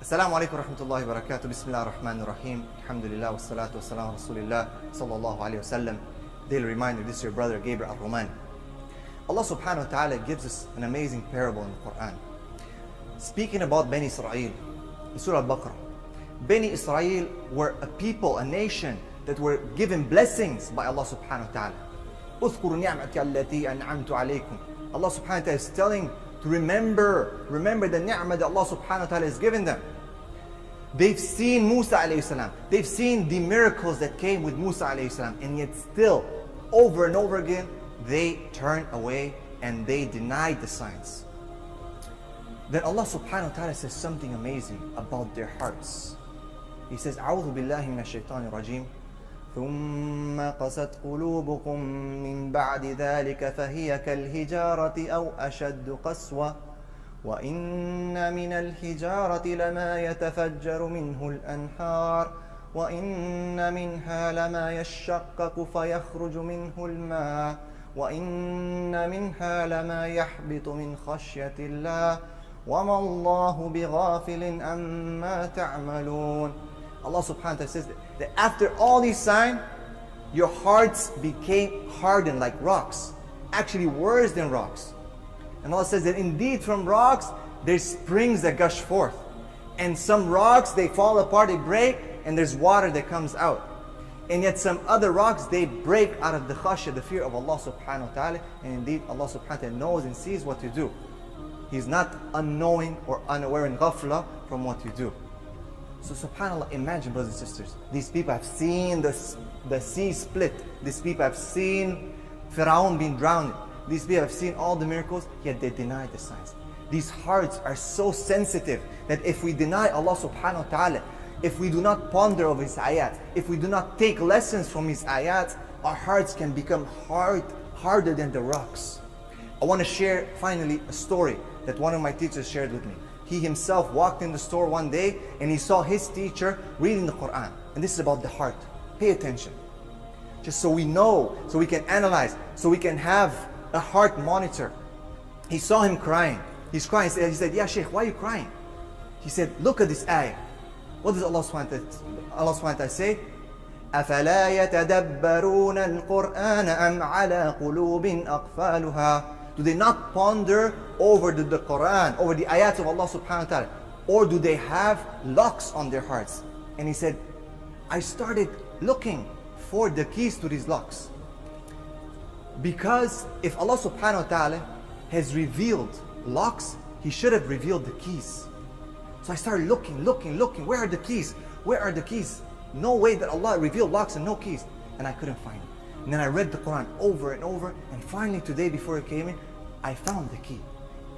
Assalamu alaikum wa rahmatullahi wa barakatuh. Bismillah ar-Rahman ar-Rahim. Alhamdulillah wa salatu wa salam Rasulillah sallallahu alayhi wa sallam. Daily reminder, this is your brother Gabrel Al Romani. Allah subhanahu wa ta'ala gives us an amazing parable in the Quran. Speaking about Bani Israel, in Surah Al-Baqarah. Bani Israel were a people, a nation that were given blessings by Allah subhanahu wa ta'ala. اذكروا نعمتي التي أنعمت عليكم. Allah subhanahu wa ta'ala is telling to remember the ni'mah that Allah subhanahu wa ta'ala has given them. They've seen Musa alayhi salam. They've seen the miracles that came with Musa alayhi salam, and yet still, over and over again, they turned away and they denied the signs. Then Allah subhanahu wa ta'ala says something amazing about their hearts. He says, أعوذ بالله من الشيطان الرجيم ثم قست قلوبكم من بعد ذلك فهي كالحجارة أو أشد قسوة وإن من الحجارة لما يتفجر منه الأنهار وإن منها لما يشقق فيخرج منه الماء وإن منها لما يحبط من خشية الله وما الله بغافل عما تعملون. Allah subhanahu wa ta'ala says that after all these signs, your hearts became hardened like rocks, actually worse than rocks. And Allah says that indeed from rocks there's springs that gush forth, and some rocks they fall apart, they break, and there's water that comes out. And yet some other rocks they break out of the khashya, the fear of Allah subhanahu wa ta'ala, and indeed Allah subhanahu wa ta'ala knows and sees what you do. He's not unknowing or unaware in ghafla from what you do. So subhanAllah, imagine, brothers and sisters, these people have seen the sea split. These people have seen Pharaoh being drowned. These people have seen all the miracles, yet they deny the signs. These hearts are so sensitive that if we deny Allah subhanahu wa ta'ala, if we do not ponder over His ayat, if we do not take lessons from His ayat, our hearts can become harder than the rocks. I want to share finally a story that one of my teachers shared with me. He himself walked in the store one day and he saw his teacher reading the Quran. And this is about the heart. Pay attention. Just so we know, so we can analyze, so we can have a heart monitor. He saw him crying. He's crying. He said, "Ya Shaykh, why are you crying?" He said, "Look at this ayah." What does Allah subhanahu wa ta'ala say? أَفَلَا يَتَدَبَّرُونَ الْقُرْآنَ أَمْ عَلَى قُلُوبٍ أَقْفَالُهَا. Do they not ponder over the Quran, over the ayats of Allah subhanahu wa ta'ala? Or do they have locks on their hearts? And he said, I started looking for the keys to these locks. Because if Allah subhanahu wa ta'ala has revealed locks, He should have revealed the keys. So I started looking. Where are the keys? Where are the keys? No way that Allah revealed locks and no keys. And I couldn't find it. And then I read the Quran over and over, and finally today before I came in, I found the key.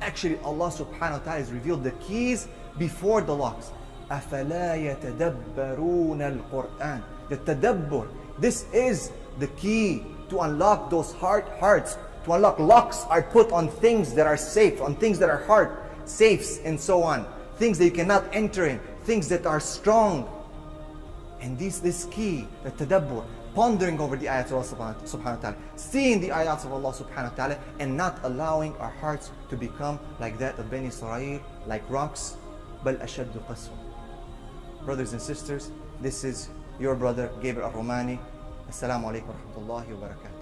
Actually, Allah subhanahu wa ta'ala has revealed the keys before the locks. أَفَلَا يَتَدَبَّرُونَ الْقُرْآنَ. The tadabbur, this is the key to unlock those hearts. To unlock locks are put on things that are safe, on things that are hard, safes and so on. Things that you cannot enter in, things that are strong. And this key, the tadabbur, pondering over the ayats of Allah subhanahu wa ta'ala, seeing the ayats of Allah subhanahu wa ta'ala, and not allowing our hearts to become like that of Bani Israel, like rocks. بَلْ أَشَدُّ قَسْوًا. Brothers and sisters, this is your brother Gabrel Al Romani. Assalamu alaikum wa rahmatullahi wa barakatuh.